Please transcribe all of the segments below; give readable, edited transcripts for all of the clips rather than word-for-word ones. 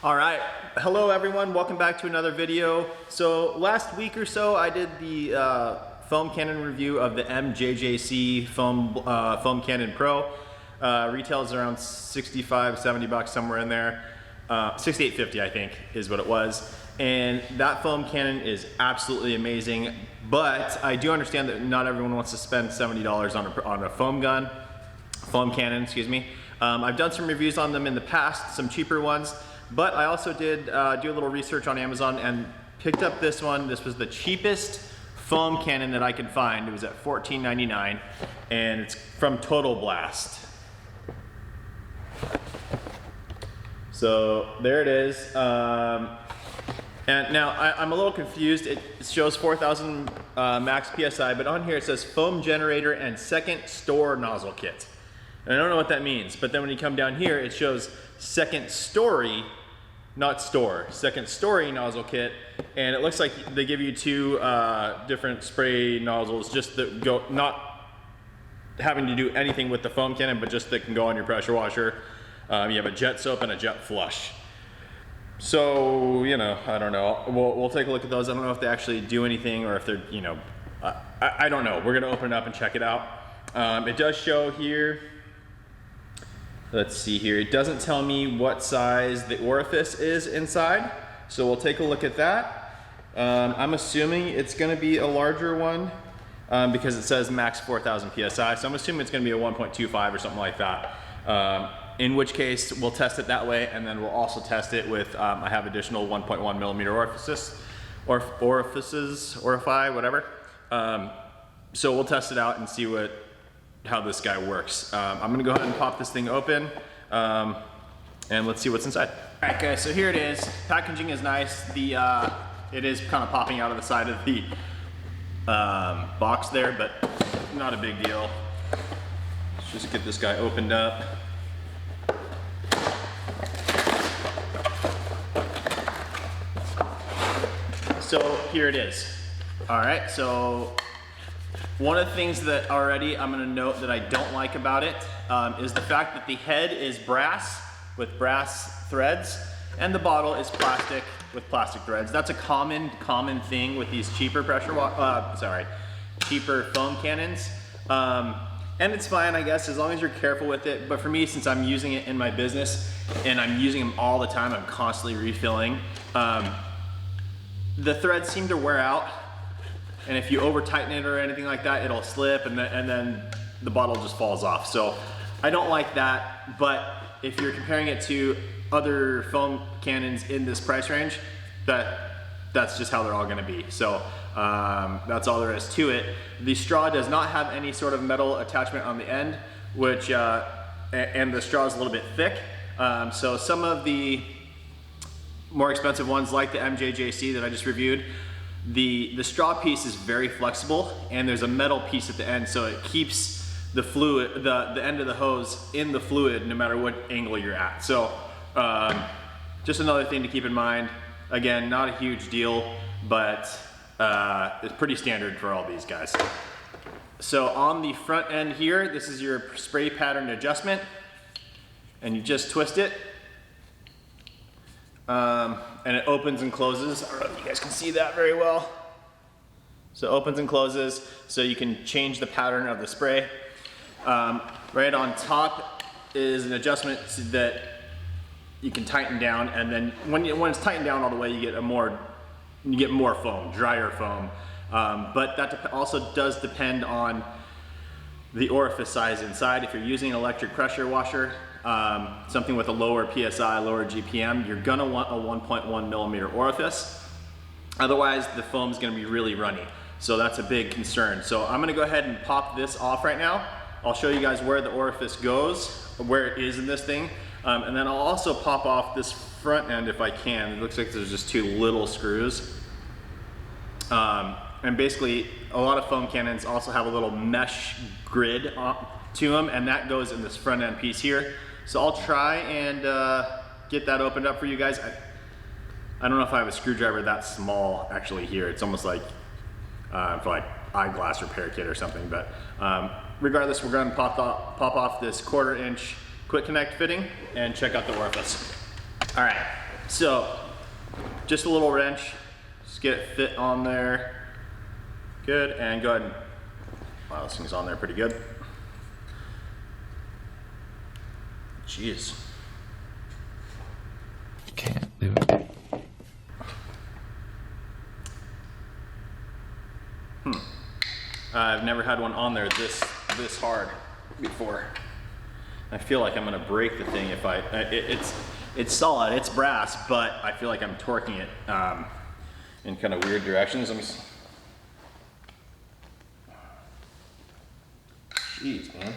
All right, hello everyone, welcome back to another video. So last week or so I did the foam cannon review of the MJJC foam cannon Pro. Retails around 65, 70 bucks, somewhere in there. 68.50 I think is what it was. And that foam cannon is absolutely amazing, but I do understand that not everyone wants to spend $70 on a foam cannon, excuse me. I've done some reviews on them in the past, some cheaper ones. But I also did do a little research on Amazon and picked up this one. This was the cheapest foam cannon that I could find. It was at $14.99 and it's from Total Blast. So there it is. And now I'm a little confused. It shows 4,000 max PSI, but on here it says foam generator and second store nozzle kit. And I don't know what that means, but then when you come down here, it shows second story, not store, second story nozzle kit. And it looks like they give you two different spray nozzles, just that go, not having to do anything with the foam cannon, but just that can go on your pressure washer. You have a jet soap and a jet flush. So, you know, I don't know. We'll take a look at those. I don't know if they actually do anything or if they're, you know, I don't know. We're gonna open it up and check it out. It does show here, let's see here. It doesn't tell me what size the orifice is inside, so we'll take a look at that. I'm assuming it's gonna be a larger one because it says max 4,000 PSI, so I'm assuming it's gonna be a 1.25 or something like that. In which case, we'll test it that way, and then we'll also test it with, I have additional 1.1 millimeter orifices, whatever. So we'll test it out and see how this guy works. I'm gonna go ahead and pop this thing open and let's see what's inside. All right guys, so here it is. Packaging is nice. It is kind of popping out of the side of the box there, but not a big deal. Let's just get this guy opened up. So here it is. All right, so one of the things that already I'm gonna note that I don't like about it is the fact that the head is brass with brass threads and the bottle is plastic with plastic threads. That's a common thing with these cheaper cheaper foam cannons. And it's fine, I guess, as long as you're careful with it. But for me, since I'm using it in my business and I'm using them all the time, I'm constantly refilling. The threads seem to wear out. And if you over tighten it or anything like that, it'll slip and then the bottle just falls off. So I don't like that, but if you're comparing it to other foam cannons in this price range, that's just how they're all gonna be. So that's all there is to it. The straw does not have any sort of metal attachment on the end, which, and the straw is a little bit thick. So some of the more expensive ones like the MJJC that I just reviewed, the straw piece is very flexible and there's a metal piece at the end, so it keeps the fluid, the end of the hose in the fluid no matter what angle you're at. So just another thing to keep in mind. Again, not a huge deal, but it's pretty standard for all these guys. So on the front end here, this is your spray pattern adjustment, and you just twist it. And it opens and closes. I don't know if you guys can see that very well. So it opens and closes, so you can change the pattern of the spray. Right on top is an adjustment that you can tighten down, and then when it's tightened down all the way, you get more foam, drier foam. But that also does depend on the orifice size inside. If you're using an electric pressure washer, something with a lower PSI, lower GPM, you're gonna want a 1.1 millimeter orifice. Otherwise, the foam's gonna be really runny. So that's a big concern. So I'm gonna go ahead and pop this off right now. I'll show you guys where the orifice goes, where it is in this thing. And then I'll also pop off this front end if I can. It looks like there's just two little screws. And basically, a lot of foam cannons also have a little mesh grid to them, and that goes in this front end piece here. So I'll try and get that opened up for you guys. I don't know if I have a screwdriver that small actually here. It's almost like for like eyeglass repair kit or something. But regardless, we're going to pop off this 1/4 inch quick connect fitting and check out the orifice. All right, So just a little wrench, just get it fit on there. Good, and go ahead and, wow, this thing's on there pretty good. Jeez. Can't do it. I've never had one on there this hard before. I feel like I'm gonna break the thing if it's solid, it's brass, but I feel like I'm torquing it in kind of weird directions. Let me see. Jeez, man.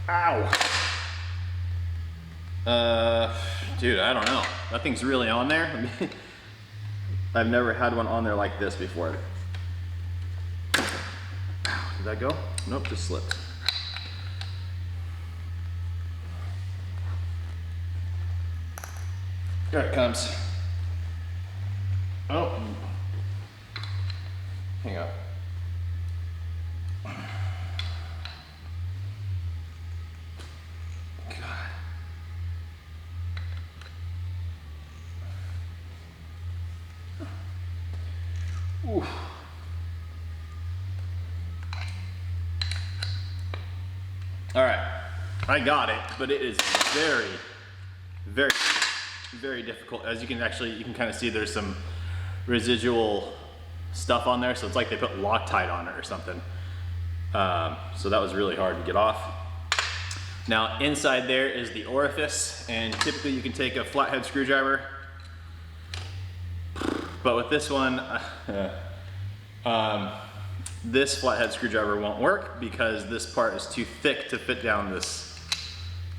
Ow. Dude, I don't know. That thing's really on there. I've never had one on there like this before. Did that go? Nope, just slipped. Here it comes. Oh. Hang on. Ooh. All right, I got it, but it is very, very, very difficult. As you can kind of see there's some residual stuff on there, so it's like they put Loctite on it or something. So that was really hard to get off. Now inside there is the orifice, and typically you can take a flathead screwdriver, but with this one, this flathead screwdriver won't work because this part is too thick to fit down this.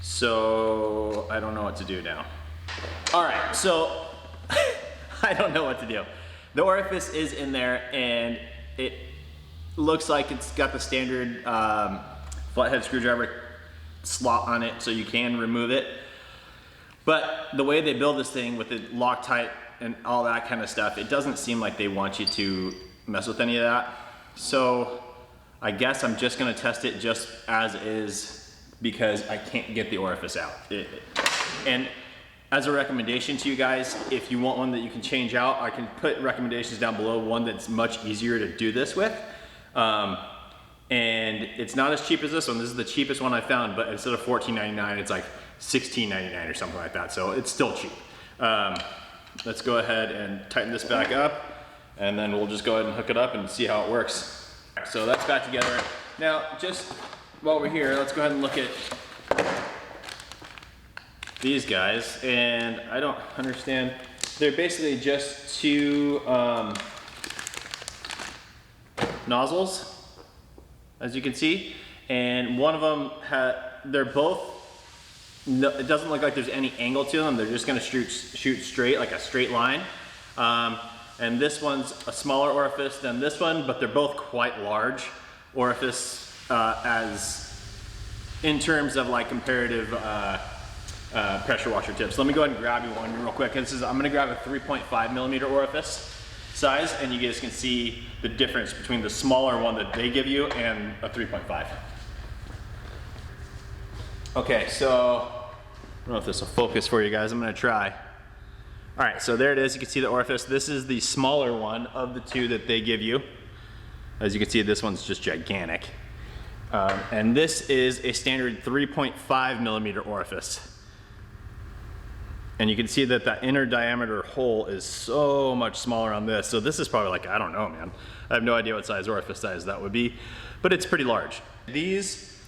So I don't know what to do now. All right, so I don't know what to do. The orifice is in there and it looks like it's got the standard flathead screwdriver slot on it, so you can remove it. But the way they build this thing with the Loctite and all that kind of stuff, it doesn't seem like they want you to mess with any of that. So I guess I'm just gonna test it just as is because I can't get the orifice out. And as a recommendation to you guys, if you want one that you can change out, I can put recommendations down below, one that's much easier to do this with. And it's not as cheap as this one. This is the cheapest one I found, but instead of $14.99, it's like $16.99 or something like that. So it's still cheap. Let's go ahead and tighten this back up, and then we'll just go ahead and hook it up and see how it works. So that's back together. Now, just while we're here, let's go ahead and look at these guys. And I don't understand. They're basically just two nozzles, as you can see. And one of them, they're both, no, it doesn't look like there's any angle to them. They're just gonna shoot straight, like a straight line. And this one's a smaller orifice than this one, but they're both quite large orifice as in terms of like comparative pressure washer tips. Let me go ahead and grab you one real quick. I'm gonna grab a 3.5 millimeter orifice size, and you guys can see the difference between the smaller one that they give you and a 3.5. Okay, so I don't know if this will focus for you guys. I'm gonna try. All right, so there it is. You can see the orifice. This is the smaller one of the two that they give you. As you can see, this one's just gigantic. And this is a standard 3.5 millimeter orifice. And you can see that the inner diameter hole is so much smaller on this. So this is probably like, I don't know, man. I have no idea what size orifice size that would be, but it's pretty large. These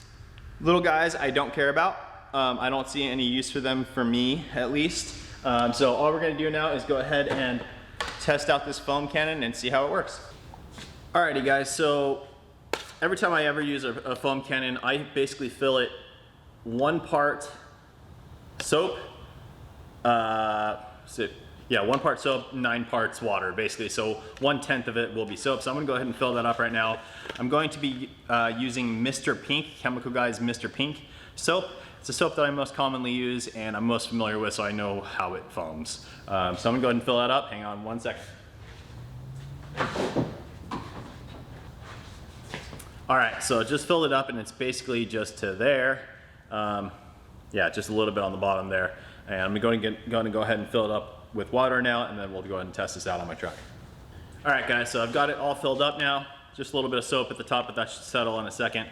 little guys I don't care about. I don't see any use for them, for me at least. So all we're gonna do now is go ahead and test out this foam cannon and see how it works. Alrighty guys, so every time I ever use a foam cannon, I basically fill it 1 part soap, 1 part soap, 9 parts water, basically. So 1/10 of it will be soap. So I'm gonna go ahead and fill that up right now. I'm going to be using Mr. Pink, Chemical Guy's Mr. Pink soap. It's a soap that I most commonly use and I'm most familiar with, so I know how it foams. So I'm gonna go ahead and fill that up. Hang on 1 second. All right, so just filled it up and it's basically just to there. Yeah, just a little bit on the bottom there. And I'm going to go ahead and fill it up with water now, and then we'll go ahead and test this out on my truck. All right guys, so I've got it all filled up now. Just a little bit of soap at the top, but that should settle in a second.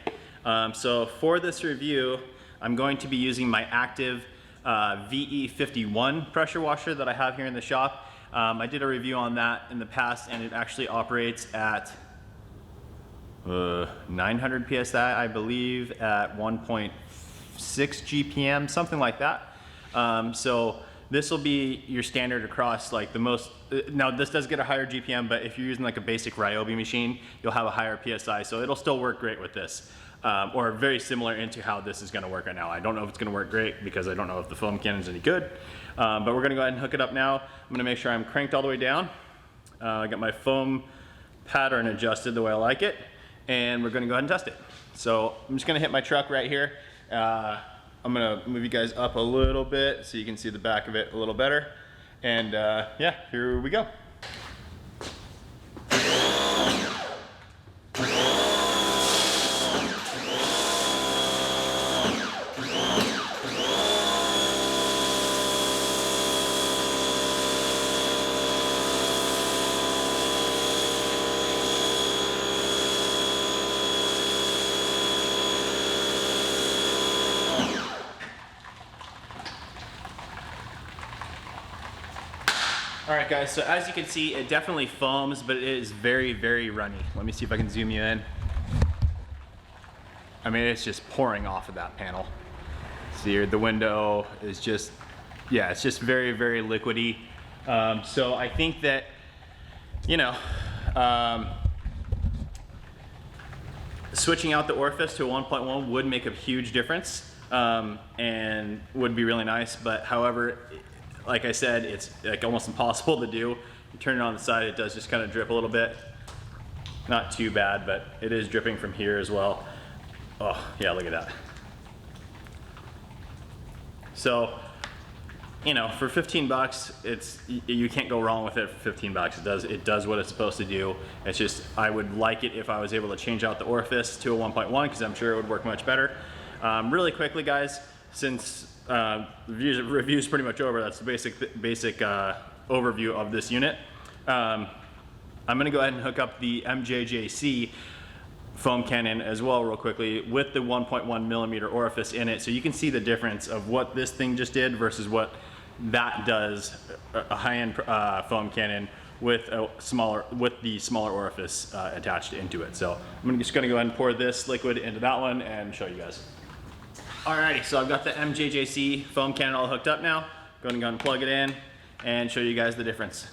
So for this review, I'm going to be using my active VE51 pressure washer that I have here in the shop. I did a review on that in the past, and it actually operates at 900 PSI, I believe, at 1.6 GPM, something like that. So this will be your standard across like the most, now this does get a higher GPM, but if you're using like a basic Ryobi machine, you'll have a higher PSI, so it'll still work great with this. Or very similar into how this is gonna work right now. I don't know if it's gonna work great because I don't know if the foam cannon's any good, but we're gonna go ahead and hook it up now. I'm gonna make sure I'm cranked all the way down. I got my foam pattern adjusted the way I like it, and we're gonna go ahead and test it. So I'm just gonna hit my truck right here. I'm gonna move you guys up a little bit so you can see the back of it a little better. And yeah, here we go. All right guys, so as you can see, it definitely foams, but it is very, very runny. Let me see if I can zoom you in. I mean, it's just pouring off of that panel. See, the window is just, yeah, it's just very, very liquidy. So I think that, you know, switching out the orifice to a 1.1 would make a huge difference, and would be really nice. But however, like I said, it's like almost impossible to do. You turn it on the side, it does just kind of drip a little bit. Not too bad, but it is dripping from here as well. Oh yeah, look at that. So, you know, for 15 bucks, you can't go wrong with it for 15 bucks. It does what it's supposed to do. It's just, I would like it if I was able to change out the orifice to a 1.1, because I'm sure it would work much better. Really quickly guys, since review's pretty much over, that's the basic overview of this unit. I'm gonna go ahead and hook up the MJJC foam cannon as well real quickly with the 1.1 millimeter orifice in it, so you can see the difference of what this thing just did versus what that does, a high-end foam cannon with the smaller orifice attached into it. So I'm just gonna go ahead and pour this liquid into that one and show you guys. Alrighty, so I've got the MJJC foam cannon all hooked up now. Go ahead and plug it in and show you guys the difference.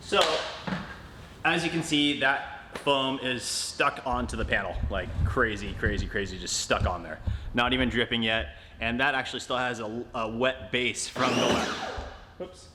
So, as you can see, that foam is stuck onto the panel, like crazy, crazy, crazy, just stuck on there. Not even dripping yet, and that actually still has a wet base from the wet. Oops.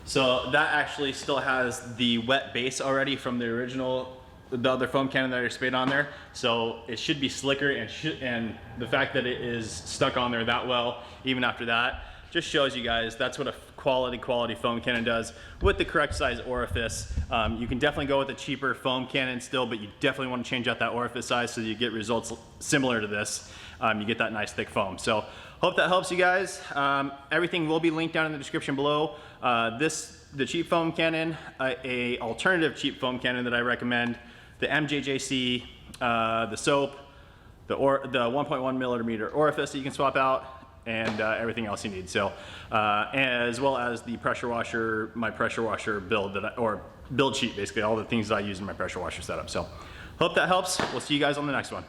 So that actually still has the wet base already from the original, the other foam cannon that I sprayed on there. So it should be slicker, and the fact that it is stuck on there that well, even after that, just shows you guys that's what a quality foam cannon does with the correct size orifice. You can definitely go with a cheaper foam cannon still, but you definitely want to change out that orifice size so you get results similar to this. You get that nice thick foam. So hope that helps you guys. Everything will be linked down in the description below. The cheap foam cannon, a alternative cheap foam cannon that I recommend, the MJJC, the soap, the 1.1 millimeter orifice that you can swap out, and everything else you need. So, as well as the pressure washer, my pressure washer build or build sheet, basically all the things that I use in my pressure washer setup. So, hope that helps. We'll see you guys on the next one.